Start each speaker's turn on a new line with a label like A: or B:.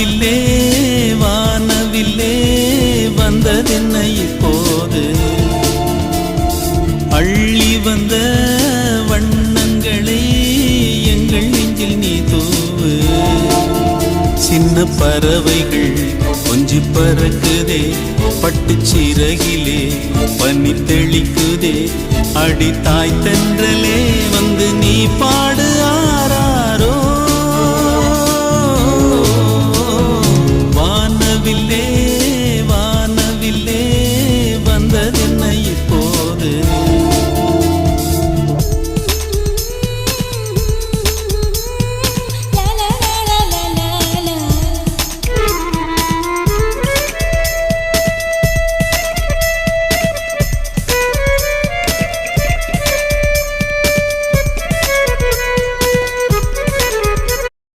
A: வானவில்லே வானவில்லே வந்ததென்ன இப்போது அள்ளி வந்த வண்ணங்களை எங்கள் நெஞ்சில் நீ தூவு சின்ன பறவைகள் கொஞ்சி பறக்குதே பட்டுச் சிறகிலே பனி தெளிக்குதே அடி தாய் தென்றலே வந்து நீ பாடு